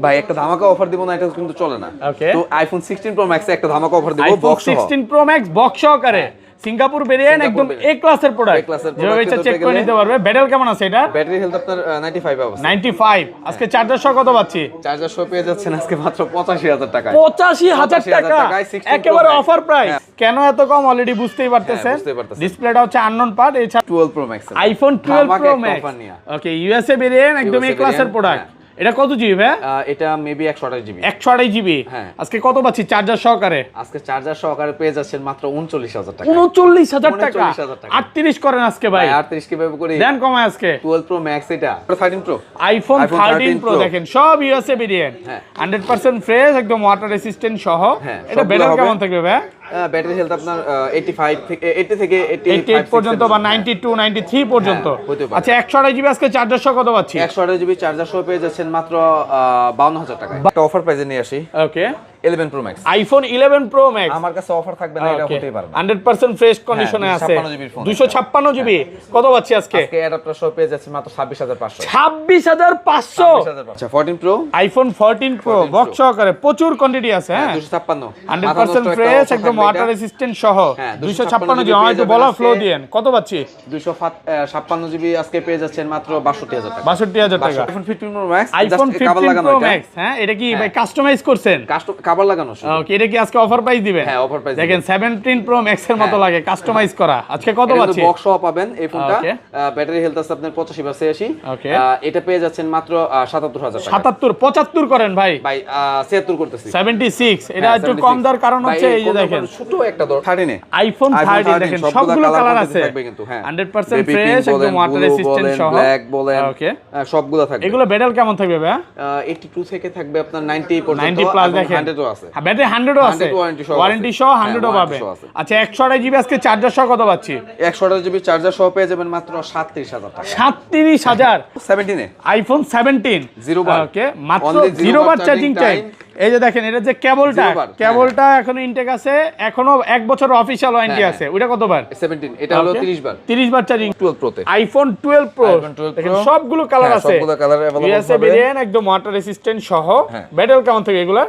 ভাই একটা ধামাকা অফার দিব না, এটা কিন্তু চলে না। তো আইফোন 16 প্রো ম্যাক্সে একটা ধামাকা অফার দিব, বক্স সহ। 16 প্রো ম্যাক্স বক্স সহকারে সিঙ্গাপুর ভেরিয়েন্ট, একদম এ ক্লাসের প্রোডাক্ট, যেভাবে ইচ্ছা চেক করে নিতে পারবে। ব্যাটারি কেমন আছে এটা? ব্যাটারি হেলথ আপনার 95 অবস্থা। 95। আজকে চার্জার সহ কত পাচ্ছি? চার্জার সহ পেয়ে যাচ্ছেন আজকে মাত্র 85000 টাকা। 85000 টাকা একেবারে অফার প্রাইস। কেন এত কম অলরেডি বুঝতেই পারতেছেন। ডিসপ্লেটা হচ্ছে আননোন পার্ট। এছাড়া 12 pro max, iPhone 12 pro max. Okay, USA variant, একদম এ ক্লাসের প্রোডাক্ট। এটা কত জিবি ভাই? এটা মেবি 128 জিবি। 128 জিবি। আজকে কত পাচ্ছি চার্জার সহকারে? আজকে চার্জার সহকারে পেয়ে যাচ্ছেন মাত্র 39000 টাকা। 39000 টাকা। 38 করেন আজকে ভাই। 38 কিভাবে করি? দেন কমায় আজকে। 12 প্রো ম্যাক্স, এটা 13 প্রো, আইফোন 13 প্রো দেখেন, সব ইউএসএ ভেরিয়েন্ট, 100% ফ্রেশ, একদম ওয়াটার রেসিস্টেন্ট সহ। এটা ব্যাটারি কেমন থাকবে ভাই? ব্যাটারি হেলথ আপনার 85 থেকে 80 থেকে 88 পর্যন্ত বা 92 93 পর্যন্ত। আচ্ছা 128 জিবি আজকে চার্জার সহ কত পাচ্ছি? 128 জিবি চার্জার সহ পেয়ে যাচ্ছেন মাত্র 52000 টাকায়। একটা অফার প্রাইসে নিয়ে আসি। ওকে, 11 pro max, iPhone 11 pro max. আমার কাছে অফার থাকবে না, এটা হতেই পারে না। 100% ফ্রেশ কন্ডিশনে আছে। 256 জিবি কত পাচ্ছি আজকে? আজকে অ্যাডাপ্টার সহ পেয়ে যাচ্ছে মাত্র 26500। 26500। আচ্ছা 14 প্রো, আইফোন 14 প্রো বক্স সহকারে, প্রচুর কোয়ান্টিটি আছে। হ্যাঁ 256, 100% ফ্রেশ, একদম ওয়াটার রেসিস্ট্যান্ট সহ। 256 জিবি একটু বলা ফ্লো দিয়েন, কত পাচ্ছি? 256 জিবি আজকে পেয়ে যাচ্ছেন মাত্র 62000 টাকা। 62000 টাকা। IPhone 15 pro max, iPhone 15 pro max. হ্যাঁ এটা কি ভাই কাস্টমাইজ করছেন? কভার লাগানো। ওকে, এটা কি আজকে অফার প্রাইস দিবেন? হ্যাঁ অফার প্রাইস দেখেন 17 প্রো ম্যাক্স এর মতো লাগে কাস্টমাইজ করা। আজকে কত পাচ্ছি? বক্স সহ পাবেন এই ফোনটা। ব্যাটারি হেলথ আছে আপনার 85 বা 86। এটা পেয়ে যাচ্ছেন মাত্র 77000 টাকা। 77 75 করেন ভাই। ভাই 76 করতেছি। 76 এটা একটু কম দর, কারণ হচ্ছে এই যে দেখেন ছোট একটা দর 13 আইফোন 13 দেখেন সবগুলো কালার আছে। 100% ফ্রেশ, একদম ওয়াটার রেসিস্ট্যান্ট সহ। ব্ল্যাক বলেন, ওকে সবগুলো থাকবে। এগুলো ব্যাটারি কেমন থাকবে ভাই? 82 থেকে থাকবে আপনার 90 পর্যন্ত। 90 প্লাস দেখেন, 100ও আছে। হ্যাঁ ব্যাটারি 100ও আছে, ওয়ারেন্টি সহ 100ও পাবে। আচ্ছা 128 জিবি আজকে চার্জার সহ কত পাচ্ছি? 128 জিবি চার্জার সহ পেয়ে যাবেন মাত্র 37000 টাকা। 37000 17 এ আইফোন 17 0 বার। ওকে, মাত্র 0 বার চার্জিং টাইম। এই যে দেখেন এটা যে কেবলটা এখনো ইনটেক আছে, এখনো 1 বছর অফিশিয়াল ওয়ারেন্টি আছে। ওটা কত বার? 17, এটা হলো 30 বার। 30 বার চার্জিং 12 প্রো তে। আইফোন 12 প্রো দেখেন সবগুলো কালার আছে, সবগুলো কালার अवेलेबल ইউএসএ ভেরিয়েন্ট, একদম ওয়াটার রেসিস্ট্যান্ট সহ। ব্যাটারি কেমন থাকে এগুলা?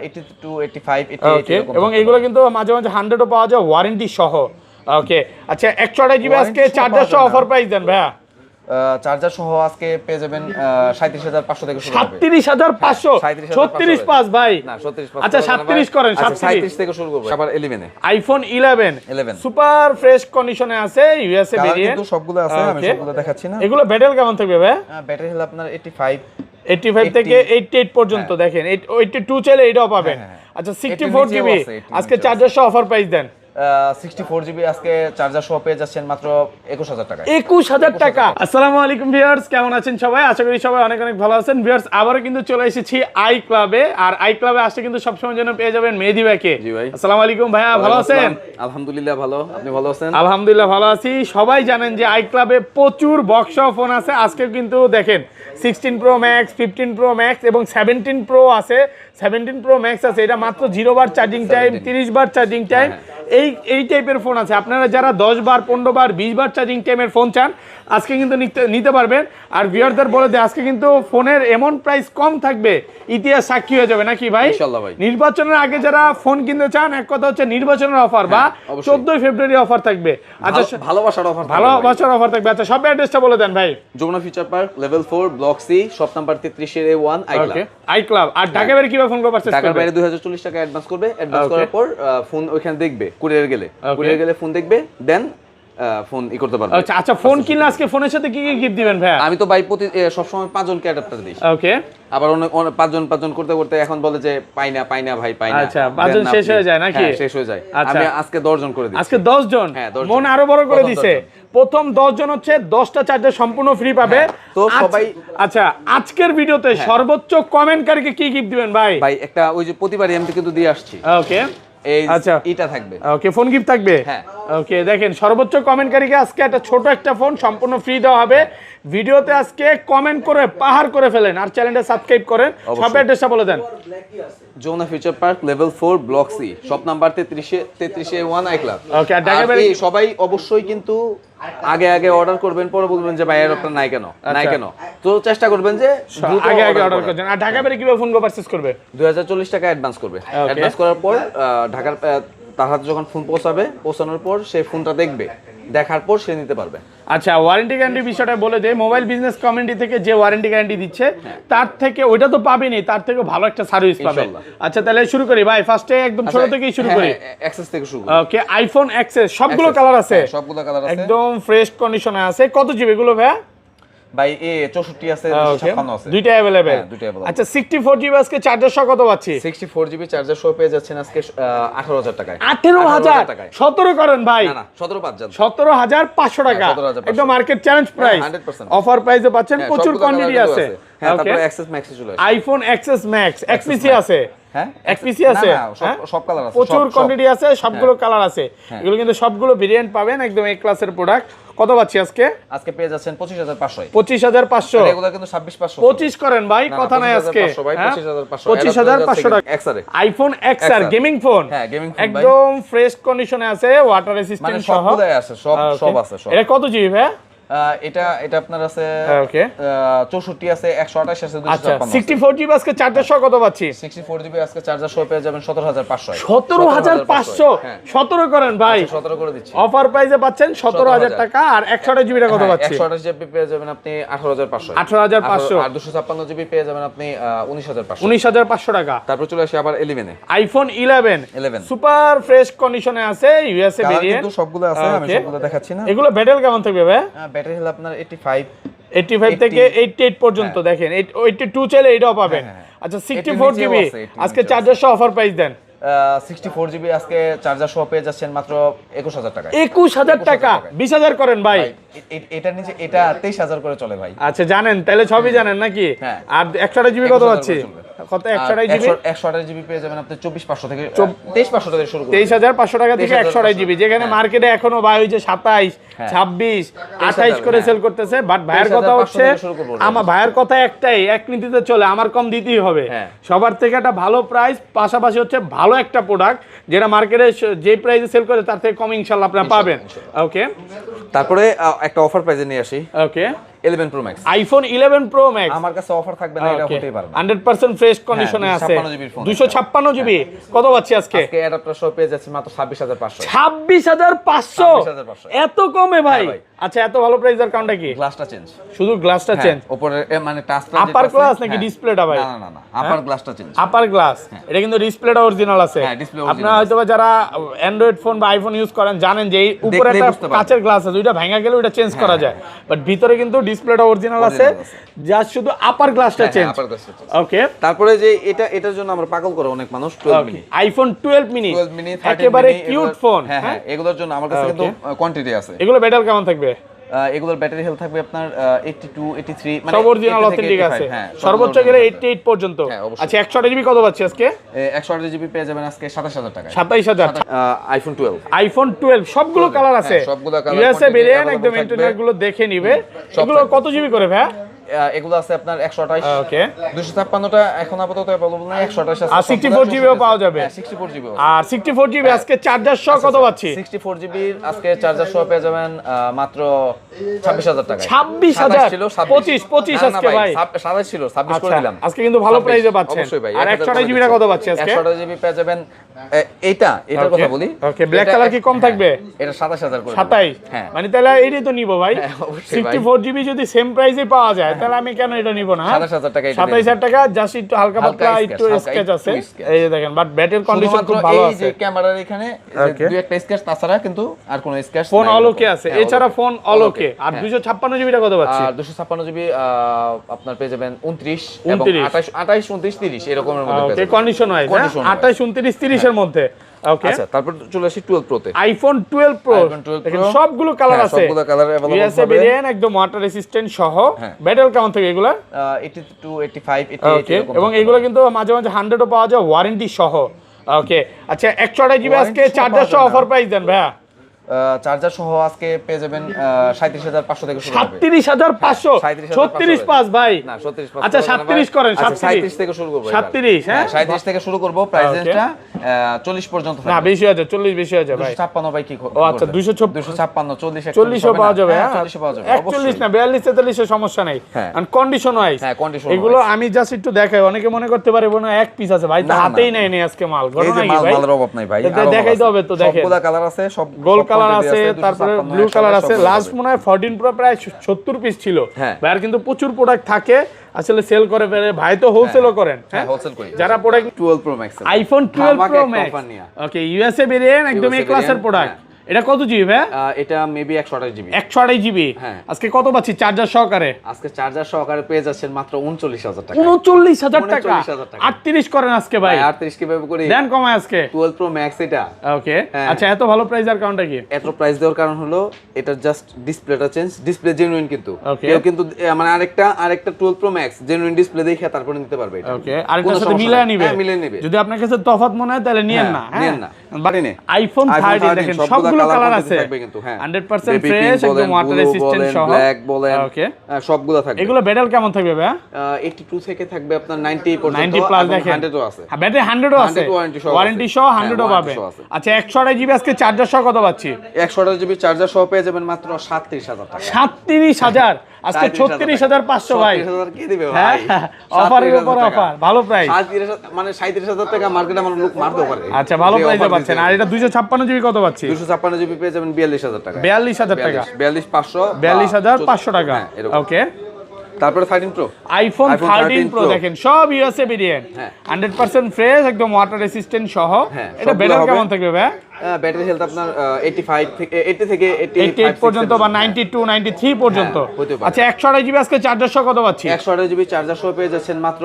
82 85 88 এবং এগুলো কিন্তু মাঝে মাঝে 100ও পাওয়া যায় ওয়ারেন্টি সহ। ওকে আচ্ছা 128 জিবি আজকে চার্জার সহ অফার প্রাইস দেন ভাইয়া। চার্জার সহ আজকে পেয়ে যাবেন 37500 থেকে শুরু হবে। 37500 365 ভাই না 37500। আচ্ছা 37 করেন, 37 থেকে শুরু করব। আবার 11 এ আইফোন 11 সুপার ফ্রেশ কন্ডিশনে আছে, ইউএসএ ভেরিয়েন্ট কিন্তু সবগুলো আছে, আমি সবগুলো দেখাচ্ছি না। এগুলো ব্যাটারি কেমন থাকবে ভাই? ব্যাটারি হলো আপনার 85 থেকে 88 পর্যন্ত। দেখেন 82 চাইলে এটাও পাবেন। আচ্ছা 64 জিবি আজকে চার্জার সহ অফার প্রাইস দেন। 64 জিবি আজকে চার্জার সহ পেয়ে যাচ্ছেন মাত্র 21000 টাকা। 21000 টাকা। আসসালামু আলাইকুম ভিউয়ার্স, কেমন আছেন সবাই? আশা করি সবাই অনেক অনেক ভালো আছেন। ভিউয়ার্স আবারো কিন্তু চলে এসেছি আই ক্লাবে, আর আই ক্লাবে আসলে কিন্তু সবসময় যেন পেয়ে যাবেন মেহেদী ভাইকে। জি ভাই, আসসালামু আলাইকুম ভাইয়া, ভালো আছেন? আলহামদুলিল্লাহ ভালো, আপনি ভালো আছেন? আলহামদুলিল্লাহ ভালো আছি। সবাই জানেন যে আই ক্লাবে প্রচুর বক্স ফোন আছে। আজকে কিন্তু দেখেন 16 প্রো ম্যাক্স, 15 প্রো ম্যাক্স এবং 17 প্রো আছে। 17 প্রো ম্যাক্স আছে, এটা মাত্র 0 বার চার্জিং টাইম, 30 বার চার্জিং টাইম। এই টাইপের ফোন আছে। আপনারা যারা 10 বার 15 বার 20 বার চার্জিং টাইমের ফোন চান আজকে কিন্তু নিতে পারবেন। আর ভিউয়ারদের বলে দেয় আজকে কিন্তু ফোনের এমন প্রাইস কম থাকবে, ইতিহাস সাক্ষী হয়ে যাবে নাকি ভাই? ইনশাআল্লাহ ভাই। নির্বাচনের আগে যারা ফোন কিনতে চান, এক কথা হচ্ছে নির্বাচনের অফার বা 14 ফেব্রুয়ারি অফার থাকবে। আচ্ছা ভালোবাসার অফার, ভালোবাসার অফার থাকবে। আচ্ছা সব অ্যাড্রেসটা বলে দেন ভাই। Jamuna future park level 4 block C shop number 33 এর A1 আই ক্লাব। আর ঢাকা বাইরে কিভাবে ফোন পারচেজ করবে? ঢাকার বাইরে 2040 টাকা অ্যাডভান্স করবে। অ্যাডভান্স করার পর ফোন ওখানে দেখবে, কুরিয়ার গেলে ফোন দেখবে, দেন ফোন করতে পারবে। আচ্ছা ফোন কিনলে আজকে ফোনের সাথে কি কি গিফট দিবেন ভাই? আমি তো ভাই প্রতি সব সময় 5 জনকে অ্যাডাপ্টার দিই। ওকে, আবার অনেক 5 জন করতে এখন বলে যে পাই না ভাই পাই না। আচ্ছা 5 জন শেষ হয়ে যায় নাকি? শেষ হয়ে যায়। আমি আজকে 10 জন করে দিচ্ছি। আজকে 10 জন? মন আরো বড় করে দিছে। প্রথম 10 জন হচ্ছে 10টা চার্জার সম্পূর্ণ ফ্রি পাবে। তো সবাই আচ্ছা আজকের ভিডিওতে সর্বোচ্চ কমেন্টকারীকে কি গিফট দিবেন ভাই? ভাই একটা ওই যে প্রতিবারই আমি কিন্তু দিয়ে আসছি। ওকে এই আচ্ছা এটা থাকবে। ওকে ফোন গিফট থাকবে। হ্যাঁ ওকে, দেখেন সর্বোচ্চ কমেন্টকারীকে আজকে একটা ছোট একটা ফোন সম্পূর্ণ ফ্রি দেওয়া হবে। ভিডিওতে আজকে কমেন্ট করে পাহাড় করে ফেলেন আর চ্যানেলটা সাবস্ক্রাইব করেন। সব অ্যাড্রেসটা বলে দেন। Jamuna future park level 4 block C, shop number 33A1 iClub. Okay, আর ঢাকা সবাই অবশ্যই কিন্তু আগে অর্ডার করবেন, পরে বলবেন যে ভাই এর আপনার নাই কেন। তো চেষ্টা করবেন যে আগে অর্ডার করবেন। আর ঢাকা বাইরে কিভাবে ফোন পারচেজ করবে? 2040 টাকা অ্যাডভান্স করবে। অ্যাডভান্স করার পর ঢাকার তার হাতে যখন ফোন পৌঁছানোর পর সে ফোনটা দেখবে, দেখার পর সে নিতে পারবে। আচ্ছা, ওয়ারেন্টি গ্যারান্টি বিষয়টা বলে দেয়। মোবাইল বিজনেস কমিউনিটি থেকে যে ওয়ারেন্টি গ্যারান্টি দিচ্ছে তার থেকে ওইটা তো পাবেনি, তার থেকে ভালো একটা সার্ভিস পাবে। আচ্ছা, তাহলে শুরু করি ভাই। ফার্স্টে একদম ছোট থেকেই শুরু করি। অ্যাক্সেস থেকে শুরু করি। ওকে, আইফোন এক্সএস সবগুলো কালার আছে? সবগুলো কালার আছে, একদম ফ্রেশ কন্ডিশনে আছে। কত জিবি এগুলো ভাই? ভাই 64 আছে, 256 আছে, দুইটা अवेलेबल। আচ্ছা, 64 জিবি আজকে চার্জার সহ কত পাচ্ছি? 64 জিবি চার্জার সহ পেয়ে যাচ্ছেন আজকে 18000 টাকায়। 18000 টাকায় 17 করেন ভাই। না 17,500 17500 টাকা, একদম মার্কেট চ্যালেঞ্জ প্রাইস। 100% অফার প্রাইসে পাচ্ছেন, প্রচুর কোয়ান্টিটি আছে। হ্যাঁ, তারপরে এক্সএস ম্যাক্স চলে আসে। আইফোন এক্সএস ম্যাক্স, এক্সপিসি আছে? হ্যাঁ, এক্সপিসি আছে। সব কালার আছে, প্রচুর কোয়ান্টিটি আছে, সবগুলো কালার আছে। এগুলো কিন্তু সবগুলো ভেরিয়েন্ট পাবেন, একদম এ ক্লাসের প্রোডাক্ট। কত পাচ্ছি আজকে পেয়ে যাচ্ছেন 25500। 25500 এগুলা কিন্তু 26500। 25 করেন ভাই, কথা নাই আজকে। 25500 টাকা XR, iPhone XR gaming phone. হ্যাঁ, গেমিং ফোন একদম ফ্রেশ কন্ডিশনে আছে, ওয়াটার রেসিস্ট্যান্ট সহ। সবগুলাই আছে, সব আছে সব। এটা কত জিবি ভাই? এটা আপনার আছে ওকে, 64 আছে, 128 আছে, 256 আচ্ছা, 64 জিবি আজকে চার্জার সহ কত পাচ্ছি? 64 জিবি আজকে চার্জার সহ পেয়ে যাবেন 17500। 17500 17 করেন ভাই, 17 করে দিচ্ছি। অফার প্রাইসে পাচ্ছেন 17000 টাকা। আর 128 জিবিটা কত পাচ্ছি? 128 জিবি পেয়ে যাবেন আপনি 18500। 18500। আর 256 জিবি পেয়ে যাবেন আপনি 19500। 19500 টাকা। তারপর চলে আসি আবার 11 এ। আইফোন 11 সুপার ফ্রেশ কন্ডিশনে আছে, ইউএসএ ভেরিয়েন্ট। কিন্তু সবগুলো আছে, আমি সবগুলো দেখাচ্ছি না। এগুলো ব্যাটারি কেমন থাকবে ভাই? ব্যাটারি হেলথ আপনার 85 থেকে 88 পর্যন্ত। দেখেন 82 চাইলে এটাও পাবেন। আচ্ছা, 64 জিবি আজকে চার্জার সহ অফার প্রাইস দেন। 64 জিবি আজকে চার্জার সহ পেয়ে যাচ্ছেন মাত্র 21000 টাকা। 21000 টাকা, 20000 করেন ভাই। এটা নিচে এটা 23000 করে চলে ভাই। আচ্ছা, জানেন তাহলে সবই জানেন নাকি? আর 128 জিবি কত পাচ্ছি? কত? 128 জিবি 128 জিবি পেয়ে যাবেন আপনি 24500 থেকে 23500 থেকে শুরু করে 23500 টাকা থেকে 128 জিবি, যেখানে মার্কেটে এখনো ভাই ওই যে 27 26 28 করে সেল করতেছে। বাট ভাইয়ের কথা হচ্ছে, আমার ভাইয়ের কথা একটাই, এক নীতিতে চলে, আমার কম দিতেই হবে। সবার থেকে একটা ভালো প্রাইস, পাশাপাশি হচ্ছে ভালো একটা প্রোডাক্ট যেটা মার্কেটে যে প্রাইসে সেল করে তার থেকে কম ইনশাআল্লাহ আপনারা পাবেন। ওকে, তারপরে একটা অফার প্রাইসে নিয়ে আসি। ওকে, 11 pro max, iPhone 11 pro max. আমার কাছে অফার থাকবে না, এটা হতেই পারে না। 100% ফ্রেশ কন্ডিশনে আছে, 256 জিবি। কত পাচ্ছি আজকে? অ্যাডাপ্টার সহ পেয়ে যাচ্ছে মাত্র 26500। 26500 এত কমে ভাই? আচ্ছা, এত ভালো প্রাইস এর কারণটা কি? গ্লাসটা চেঞ্জ, শুধু গ্লাসটা চেঞ্জ, উপরে মানে টাচটা আপার গ্লাস নাকি ডিসপ্লেটা ভাই? না আপার গ্লাসটা চেঞ্জ, আপার গ্লাস। এটা কিন্তু ডিসপ্লেটা অরিজিনাল আছে। আপনারা হয়তোবা যারা অ্যান্ড্রয়েড ফোন বা আইফোন ইউজ করেন জানেন যে এই উপরে একটা কাচের গ্লাস আছে, ওইটা ভাঙা গেলে ওইটা চেঞ্জ করা যায়। বাট ভিতরে কিন্তু ডিসপ্লেটা অরিজিনাল আছে, জাস্ট শুধু আপার গ্লাসটা চেঞ্জ। ওকে, তারপরে যে এটার জন্য আমরা পাগল করে অনেক মানুষ 12 মিনি, আইফোন 12 মিনি একেবারে কিউট ফোন। হ্যাঁ, এগুলোর জন্য আমার কাছে কিন্তু কোয়ান্টিটি আছে। এগুলো ব্যাটারি কেমন থাকবে? এগুলোর ব্যাটারি হেলথ থাকবে আপনার 82 83, মানে সব অরিজিনাল অথেন্টিক আছে, সর্বোচ্চ গেলে 88 পর্যন্ত। আচ্ছা, 128 জিবি কত পাচ্ছি আজকে? 128 জিবি পেয়ে যাবেন আজকে 27000 টাকা। 27000। আইফোন 12 সবগুলো কালার আছে, সবগুলো কালার, ইউএসএ ভেরিয়েন্ট, একদম ইন্টারনেট গুলো দেখে নিবে। এগুলো কত জিবি করে ভাই? এগুলো আছে আপনার 128। ওকে, 256টা এখন আপাতত अवेलेबल না, 128 আছে। আর 64 জিবিও পাওয়া যাবে। 64 জিবি। আর 64 জিবি আজকে চার্জার সহ কত পাচ্ছি? 64 জিবি আজকে চার্জার সহ পেয়ে যাবেন মাত্র 26000 টাকা। 26000 ছিল, 25 আজকে ভাই। 27 ছিল, 26 করে দিলাম। আজকে কিন্তু ভালো প্রাইসে পাচ্ছেন। অবশ্যই ভাই। আর 128 জিবিটা কত পাচ্ছি আজকে? 128 জিবি পেয়ে যাবেন এটার কথা বলি। ওকে, ব্ল্যাক কালার কি কম থাকবে? এটা 27000 করে। 27, মানে তাহলে এইটাই তো নিব ভাই। 64 জিবি যদি সেম প্রাইসে পাওয়া যায় তাহলে আমি কেন এটা নিব না? 27000 টাকা। 27000 টাকা, জাস্ট একটু হালকা পাতলা একটু স্কেচ আছে। এই যে দেখেন, বাট ব্যাটারি কন্ডিশন খুব ভালো আছে। এই যে ক্যামেরার এখানে দুই একটা স্কেচ, তাছাড়া কিন্তু আর কোনো স্কেচ নাই। ফোন অল ওকে আছে, এছাড়া ফোন অল ওকে। আর 256 জিবিটা কত পাচ্ছি? আর 256 জিবি আপনার পেয়ে যাবেন 29 এবং 28 29 30 এরকমের মধ্যে পেয়ে যাবেন। ওকে, কন্ডিশন ওয়াইজ 28 29 30 এর মধ্যে। ওকে, আচ্ছা, তারপর চলে আসি 12 প্রো তে। আইফোন 12 প্রো দেখেন, সবগুলো কালার আছে, সবগুলো কালার अवेलेबल ইউএসএ ভেরিয়েন্ট, একদম ওয়াটার রেসিস্ট্যান্ট সহ। ব্যাটারি কেমন থাকে এগুলা? 82 85 88 এরকম। এবং এগুলো কিন্তু মাঝে মাঝে 100ও পাওয়া যায় ওয়ারেন্টি সহ। ওকে, আচ্ছা, 128 জিবি আজকে চার্জার সহ অফার প্রাইস দেন ভাইয়া। চার্জার সহ আজকে পেয়ে যাবেন 37,500 থেকে শুরু হবে। 37,500 36,500 ভাই না 36,500 আচ্ছা 37 করেন 37 থেকে শুরু করব 37 হ্যাঁ 37 থেকে শুরু করব প্রাইস রেঞ্জটা 40 পর্যন্ত না থাকবে। বেশি আছে 40 বেশি আছে ভাই 256 ভাই কি ও আচ্ছা 256 40 40ও পাওয়া যাবে হ্যাঁ 40 পাওয়া যাবে 41 না 42 43 এর সমস্যা নাই হ্যাঁ। আর কন্ডিশন ওয়াইজ হ্যাঁ কন্ডিশন এগুলো আমি জাস্ট একটু দেখাই অনেকে মনে করতে পারে বোন এক পিস আছে ভাই তো না, হাতেই না। নাই নেই আজকে মাল এই ঘটনা যে কি ভাই মালের অভাব নাই ভাই দেখাইতে হবে তো দেখেন সবগুলা কালার আছে সব গোল্ড সব কালার quantity আছে তারপরে 256 ব্লু কালার আছে সবগুলো লাস্ট পাবে। মনে হয় 14 প্রো প্রায় 70 পিস ছিল হ্যাঁ। ভাইয়ার কিন্তু প্রচুর প্রোডাক্ট থাকে আসলে সেল করে ফেলে ভাই তো হোলসেলও করেন হ্যাঁ হ্যাঁ হোলসেল করি যারা প্রোডাক্ট 12 প্রো ম্যাক্স আইফোন 12 আমাকে প্রো একটা ম্যাক্স offer নিয়া। ওকে ইউএসএ ভেরিয়েন্ট একদম এ USA ক্লাসের variant, প্রোডাক্ট হ্যাঁ। এটা কত জিবি ভাই এটা মেবি 128 জিবি 128 জিবি হ্যাঁ। আজকে কত পাচ্ছি চার্জার সহকারে আজকে চার্জার সহকারে পেয়ে যাচ্ছেন মাত্র 39,000 টাকা 39,000 টাকা 39,000 টাকা। 38 করেন আজকে ভাই 38 কিভাবে করি দেন কমায় আজকে 12 প্রো ম্যাক্স এটা ওকে হ্যাঁ। আচ্ছা এত ভালো প্রাইস আর কাউন্টটা কি এত প্রাইস দেওয়ার কারণ হলো এটা জাস্ট ডিসপ্লেটা চেঞ্জ ডিসপ্লে জেনুইন কিন্তু Okay. কেউ কিন্তু মানে আরেকটা 12 প্রো ম্যাক্স জেনুইন ডিসপ্লে দেখে তারপরে নিতে পারবে এটা ওকে আরেকটার কোনো সাথে সমস্যা মিলায় নাই। নিবে হ্যাঁ, মিলিয়ে নিবে। যদি আপনার কাছে তফাৎ মনে হয় তাহলে নিয়েন না নিয়েন না বাড়ি নে আইফোন 13 দেখেন সবগুলো কালার আছে থাকবে কিন্তু হ্যাঁ 100% ফ্রেশ একদম ওয়াটার রেসিস্ট্যান্ট সহ ব্ল্যাক বলেন ওকে সবগুলো থাকবে এগুলো ব্যাটাল কেমন থাকবে ভাই 82 থেকে থাকবে আপনার 90 পর্যন্ত 90 প্লাস দেখেন 100 ও আছে হ্যাঁ ব্যাটারি 100 ও আছে 100 warranty সহ ওয়ারেন্টি আছে। সহ হ্যাঁ, 100 ও warranty পাবে সহ আছে। আচ্ছা 128 জিবি আজকে চার্জার সহ কত পাচ্ছি 128 জিবি চার্জার সহ পেয়ে যাবেন মাত্র 37,000 টাকা 37,000 আজকে 36,500 ভাই 37,000 কি দিবে হ্যাঁ ভাই অফারের উপর অফার ভালো প্রাইস 37,000 মানে 37,000 টাকা মার্কেটে আমার লোক মারতে পারে আচ্ছা ভালো যে প্রাইসে offer পাচ্ছেন দিচ্ছে। আর এটা 256 জিবি কত পাচ্ছি 256 জিবি পেয়ে যাবেন 42,000 টাকা 42,000 টাকা 42,500 42,500 টাকা হ্যাঁ, এরকম। ওকে তারপরে 13 প্রো আইফোন 13 প্রো দেখেন সব ইউএসএ ভেরিয়েন্ট হ্যাঁ। 100% ফ্রেশ একদম ওয়াটার রেসিস্ট্যান্ট সহ হ্যাঁ, এটা সবগুলো ব্যাটারি হবে। কেমন থাকবে ভাই ব্যাটারি হেলথ আপনার 85 থেকে 80 থেকে 88 পর্যন্ত বা 92 93 পর্যন্ত হ্যাঁ, হতে পারে। আচ্ছা 128 জিবি আজকে চার্জার সহ কত পাচ্ছি 128 জিবি চার্জার সহ পেয়ে যাচ্ছেন মাত্র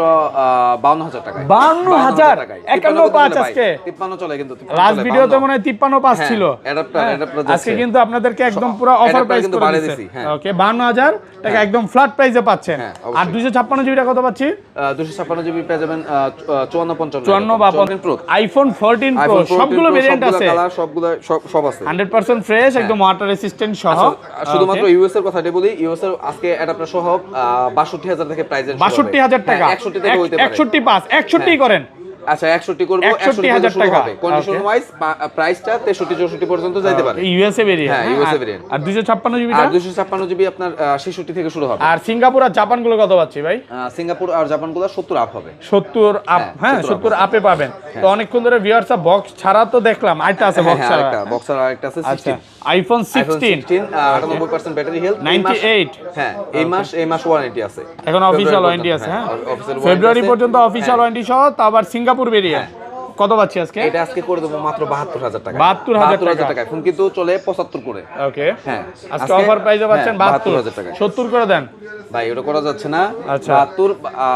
52,000 টাকায় 52,000 টাকায় 51 আজকে 53 চলে কিন্তু 53 লাস্ট চলে, ভিডিওতে 52 মনে হয় 53 হ্যাঁ, ছিল অ্যাডাপ্টার হ্যাঁ, যাচ্ছে। আজকে কিন্তু আপনাদেরকে একদম পুরো অফার অ্যাডাপ্টার প্রাইস কিন্তু করে বাড়িয়ে দিচ্ছে দিছি, হ্যাঁ। ওকে 52,000 টাকা একদম ফ্ল্যাট প্রাইসে পাচ্ছেন হ্যাঁ, আর অবশ্যই। 256 জিবিটা কত পাচ্ছি 256 জিবি পেয়ে যাবেন 54 55 54 বা 14 প্রো আইফোন 14 প্রো সবগুলো ভেরিয়েন্ট আছে কালার সবগুলো সব আছে 100% ফ্রেশ একদম ওয়াটার রেসিস্ট্যান্ট সহ আচ্ছা, আর শুধুমাত্র ইউএস এর কথাটা বলি ইউএস এর আজকে অ্যাডাপ্টার সহ 62,000 থেকে প্রাইস 62,000 টাকা 61 থেকে হইতে পারে 61 পাস 61 করেন আচ্ছা 61 করব 61,000 শুরু টাকা। হবে কন্ডিশন Okay. ওয়াইজ প্রাইসটা 63 64 পর্যন্ত যাইতে পারে ইউএসএ ভেরিয়েন্ট হ্যাঁ, USA variant। আর 256 জিবিটা আর 256 জিবি আপনার 66 থেকে শুরু হবে আর সিঙ্গাপুর আর জাপান গুলো কত পাচ্ছি ভাই সিঙ্গাপুর আর জাপানগুলো 70 আপ হবে 70 আপ হ্যাঁ 70 আপে পাবেন তো অনেকক্ষণ ধরে ভিউয়ার্সরা বক্স ছাড়া তো দেখলাম আইটা আছে বক্স ছাড়া আরেকটা বক্সর আরেকটা আছে আচ্ছা 16 আইফোন 16 98% ব্যাটারি হেলথ 98 হ্যাঁ এই মাস ওয়ারেন্টি আছে এখন অফিশিয়াল ওয়ারেন্টি আছে হ্যাঁ official warranty ফেব্রুয়ারি আছে। পর্যন্ত অফিশিয়াল ওয়ারেন্টি সহ তো আবার সিঙ্গাপুর ভেরিয়েন্ট কত পাচ্ছি আজকে এটা আজকে করে দেবো মাত্র 72,000 টাকা 72,000 টাকা ফোন কিন্তু চলে 75 করে ওকে হ্যাঁ আজকে অফার প্রাইসে পাচ্ছেন 72,000 টাকা 70 করে দেন ভাই ওটা করা যাচ্ছে না আচ্ছা। 72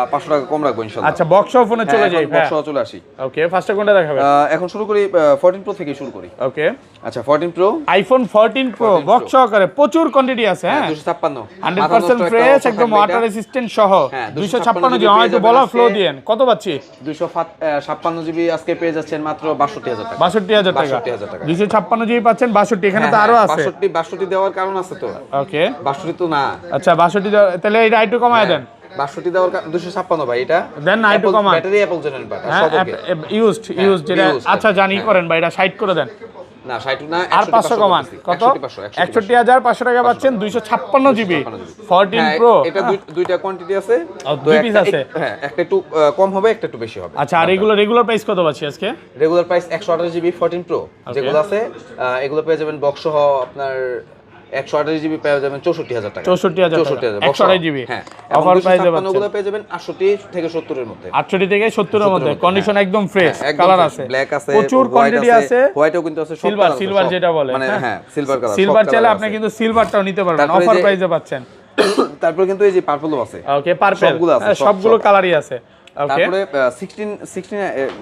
500 টাকা কম রাখবো ইনশাআল্লাহ আচ্ছা বক্স ফোনে চলে যাই বক্স চলে আসি ওকে ফার্স্টে কোনটা দেখাবে এখন শুরু করি 14 প্রো থেকে শুরু করি ওকে আচ্ছা 14 প্রো আইফোন 14 প্রো বক্স সহকারে প্রচুর কোয়ান্টিটি আছে হ্যাঁ 256 100% ফ্রেশ একদম ওয়াটার রেসিস্ট্যান্ট সহ হ্যাঁ, 256 GB জি হয়তো পেয়ে বলা যাবেন ফ্লো আজকে। দিয়েন কত পাচ্ছি 256 জিবি আজকে পেয়ে যাচ্ছেন মাত্র 62,000 টাকা 62,000 টাকা 62,000 টাকা। 256 জিবি পাচ্ছেন 62 এখানে তো আরো আছে 62 দেওয়ার কারণ আছে তো ওকে 62 তো না আচ্ছা 62 তাহলে এটা একটু কমায় দেন 62 দেওয়ার 256 ভাই এটা দেন না একটু কমান ব্যাটারি অ্যাপল জেনারেল বাট হ্যাঁ সব ওকে ইউজড যেটা used, আচ্ছা জানি করেন ভাই এটা 60 করে দেন না 60 না আর 500 কমান কত 61,500 টাকা পাচ্ছেন 256 জিবি 14 প্রো এটা দুইটা কোয়ান্টিটি আছে দুই পিস আছে হ্যাঁ একটা একটু কম হবে একটা একটু বেশি হবে আচ্ছা আর এগুলো রেগুলার প্রাইস কত পাচ্ছি আজকে রেগুলার প্রাইস 128 জিবি 14 প্রো যেগুলো আছে এগুলো পেয়ে যাবেন বক্স সহ আপনার 128 জিবি পেয়ে যাবেন 64,000 টাকা 64,000 128 জিবি হ্যাঁ অফার প্রাইসে পাচ্ছেন ওগুলো পেয়ে যাবেন 68 থেকে 70 এর মধ্যে 68 থেকে 70 এর মধ্যে কন্ডিশন একদম ফ্রেশ একদম কালার fresh, আছে ব্ল্যাক আছে প্রচুর কোয়ান্টিটি আছে হোয়াইটও কিন্তু আছে সব সিলভার colour আছে, সিলভার সব। যেটা বলে মানে হ্যাঁ সিলভার কালার সিলভার চাইলে আপনি কিন্তু সিলভারটাও নিতে পারবেন তারপরে অফার যে- প্রাইসে পাচ্ছেন তারপর কিন্তু এই যে পার্পলও আছে ওকে পার্পল সবগুলো আছে, সব, সবগুলো সব। কালারই আছে ওকে তারপরে 16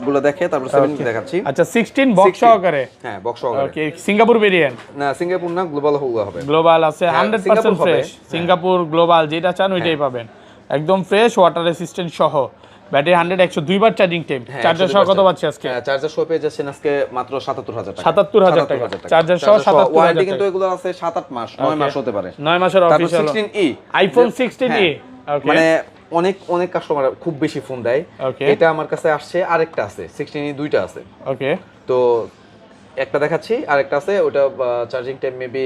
গুলো দেখে তারপর 17 দেখাচ্ছি আচ্ছা 16 বক্স 16 সহকারে হ্যাঁ বক্স সহকারে ওকে সিঙ্গাপুর ভেরিয়েন্ট না সিঙ্গাপুর না গ্লোবাল হবে গ্লোবাল আছে হ্যাঁ, 100% সিঙ্গাপুর হবে, ফ্রেশ সিঙ্গাপুর গ্লোবাল যেটা চান ওইটাই পাবেন একদম ফ্রেশ ওয়াটার রেসিস্ট্যান্ট সহ ব্যাটারি 100 102 বার চার্জিং টাইম। চার্জার সহ কত পাচ্ছি আজকে? চার্জার সহ পেয়ে যাচ্ছেন আজকে মাত্র 77000 টাকা। 77000 টাকা চার্জার সহ 77000 ওয়ারেন্টি টাকা। কিন্তু এগুলো আছে 7-8 মাস, 9 মাস হতে পারে। 9 মাসের তারপর অফিশিয়াল 16e আইফোন 16e। ওকে, মানে অনেক কাস্টমার খুব বেশি ফোন দেয়। Okay. এটা আমার কাছে আসছে, আরেকটা আছে 16e, দুইটা আছে। ওকে, তো একটা দেখাচ্ছি, আরেকটা আছে, ওটা চার্জিং টাইম মেবি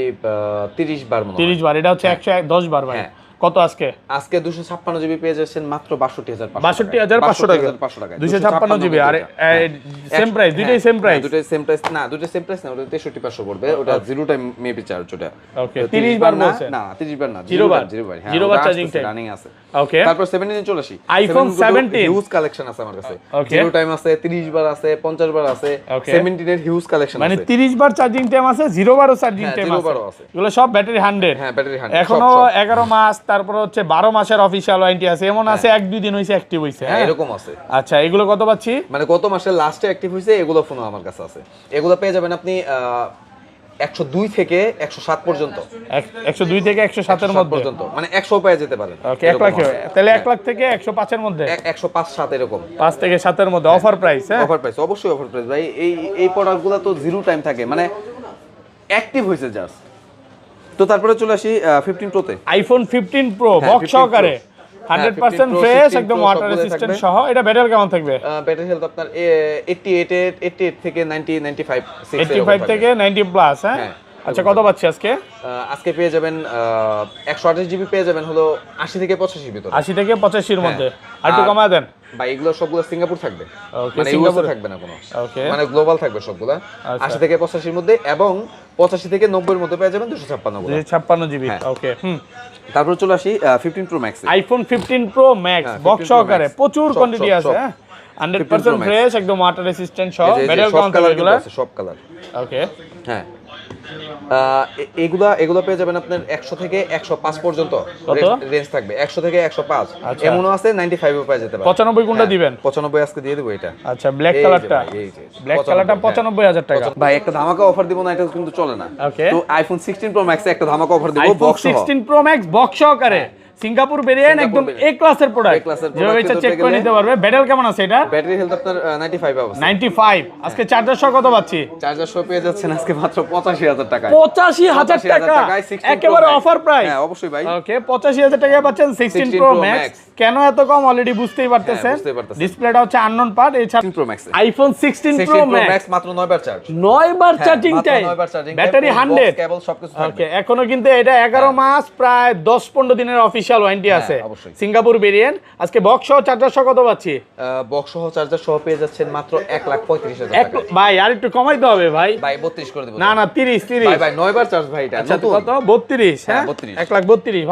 30 বার মনে হয়। 30 বার, এটা হচ্ছে 110 বার ভাই। হ্যাঁ। কত আজকে? আজকে 256 জিবি পেয়ে যাচ্ছেন মাত্র 62500 62500 টাকা। 256 জিবি আর সেম প্রাইস, দুইটাই সেম প্রাইস। দুইটাই সেম প্রাইস না, দুইটাই সেম প্রাইস না, ওটা 63500 পড়বে। ওটা জিরো টাইম মেবি চার্জ ওটা। ওকে, 30 বার বলছেন? না 30 বার না, 0 বার। হ্যাঁ, 0 বার চার্জিং টাইম রানিং আছে। ওকে, তারপর 17 চলে আসি। আইফোন 17 হিউজ কালেকশন আছে আমার কাছে। Okay. জিরো টাইম আছে, 30 বার আছে, 50 বার আছে। Okay. 17 এর হিউজ কালেকশন আছে। মানে 30 বার চার্জিং টাইম আছে, 0 বারও চার্জিং হ্যাঁ, টাইম 0 আছে। বারও আছে। এগুলো সব ব্যাটারি 100। হ্যাঁ, ব্যাটারি 100 এখনো 11 মাস, তারপর হচ্ছে 12 মাসের অফিশিয়াল ওয়ারেন্টি আছে। এমন আছে 1-2 দিন হইছে অ্যাক্টিভ হইছে। হ্যাঁ, হ্যাঁ, এরকম আছে। আচ্ছা, এগুলো কত পাচ্ছি? মানে গত মাসের লাস্টে অ্যাক্টিভ হইছে, এগুলো ফোনও আমার কাছে আছে। এগুলো পেয়ে যাবেন আপনি 102 থেকে 107 পর্যন্ত। 102 থেকে 107 এর 107 মধ্যে পর্যন্ত, মানে 100 পেয়ে যেতে পারেন। ওকে, 1 লাখ, তাহলে 1 লাখ থেকে 105 এর মধ্যে, 105-7 এরকম 5 থেকে 7 এর মধ্যে অফার প্রাইস। হ্যাঁ, অফার প্রাইস, অবশ্যই অফার প্রাইস ভাই। এই প্রোডাক্টগুলো তো জিরো টাইম থাকে, মানে অ্যাক্টিভ হইছে জাস্ট। তো তারপরে চলে আসি 15 প্রোতে। আইফোন 15 প্রো হ্যাঁ, বক্স 15 Pro। সহকারে 100% 15 Pro, ফ্রেশ, 16 একদম Pro ওয়াটার সবগুলোই রেসিস্ট্যান্ট থাকবে। সহ। এটা ব্যাটারি কেমন থাকবে? ব্যাটারি হেলথ আপনার 88 থেকে 90 95 6 85 থেকে 90 প্লাস। হ্যাঁ, হ্যাঁ, আচ্ছা, কত পাচ্ছি আজকে? আজকে পেয়ে যাবেন 128 জিবি পেয়ে যাবেন হলো 80 থেকে 85 ভিতরে। 80 থেকে 85 এর মধ্যে। হ্যাঁ। আর একটু কমায় দেন ভাই, এগুলো সবগুলো সিঙ্গাপুর থাকবে, ওকে, মানে সিঙ্গাপুর ইউএসএ থাকবে না কোনো। ওকে, মানে গ্লোবাল থাকবে সবগুলা। আচ্ছা। 80 থেকে 85 এর মধ্যে এবং 85 থেকে 90 এর মধ্যে পেয়ে যাবেন 256 গুলো। 256 জিবি। হ্যাঁ। ওকে, তারপর চলে আসি 15 pro max. IPhone 15 pro max 15 box Pro সহকারে Max, প্রচুর সব, কোয়ান্টিটি সব, আছে। সব। হ্যাঁ, 15 Pro 100% Max। ফ্রেশ, একদম ওয়াটার রেসিস্ট্যান্ট সহ। এই যে ব্যাটারি সব কেমন থাকবে কালার এগুলা? আছে, সব কালার। ওকে, হ্যাঁ, এগুলা পেয়ে যাবেন আপনার 100 থেকে 105 পর্যন্ত কত? রেঞ্জ থাকবে। 100 থেকে 105, আচ্ছা। এমনও আছে 95 ও পেয়ে যেতে পারে। 95 কোনটা দিবেন? 95 আজকে দিয়ে দেব এটা। আচ্ছা, ব্ল্যাক এই যে কালারটা, ভাই, এই যে, ব্ল্যাক 95, কালারটা হ্যাঁ। 95000 টাকা। ভাই, একটা ধামাকা অফার দিব না, এটা কিন্তু চলে না। ওকে। তো আইফোন 16 প্রো ম্যাক্সে একটা ধামাকা অফার দিব আইফোন বক্স সহ। 16 প্রো ম্যাক্স বক্স সহকারে সিঙ্গাপুর ভেরিয়েন্ট, সিঙ্গাপুর একদম variant। এ ক্লাসের প্রোডাক্ট। A class-এর যেভাবে product ইচ্ছা কিন্তু চেক করে দেখলে- নিতে পারবে। ব্যাটারি কেমন আছে এটা? ব্যাটারি হেলথ আপনার 95 আছে। 95। আজকে চার্জার সহ কত পাচ্ছি? চার্জার সহ পেয়ে যাচ্ছেন আজকে মাত্র 85000 টাকায়। 85000 টাকা, টাকায় 16 Pro একেবারে Max। Offer price. হ্যাঁ, অবশ্যই ভাই। ওকে, 85000 টাকায় পাচ্ছেন 16 প্রো Pro ম্যাক্স। Max। কেন এত কম অলরেডি বুঝতেই পারতেছেন। বুঝতেই পারতেছেন। ডিসপ্লেটা হচ্ছে আননোন পার্ট। এছাড়া 16 Pro Max এ। IPhone 16 pro 16 Pro Max max মাত্র 9 বার চার্জ। 9 বার হ্যাঁ, চার্জিং মাত্র টাইম, 9 বার charging time, battery box, 100। Cable সবকিছু থাকবে। ওকে, এখনো কিন্তু এটা 11 মাস প্রায় 10-15 দিনের অফিশিয়াল ওয়ারেন্টি আছে। অবশ্যই। Singapore variant. আজকে বক্স সহ চার্জার সহ কত পাচ্ছি? বক্স সহ চার্জার সহ পেয়ে যাচ্ছেন মাত্র 1,35,000 টাকা। ভাই, আর একটু কমাইতে হবে ভাই। ভাই 32 করে দেব। না 30 ভাই 9 বার চার্জ ভাই, এটা আচ্ছা, নতুন। কত? 32। হ্যাঁ, 32। 1,32,000।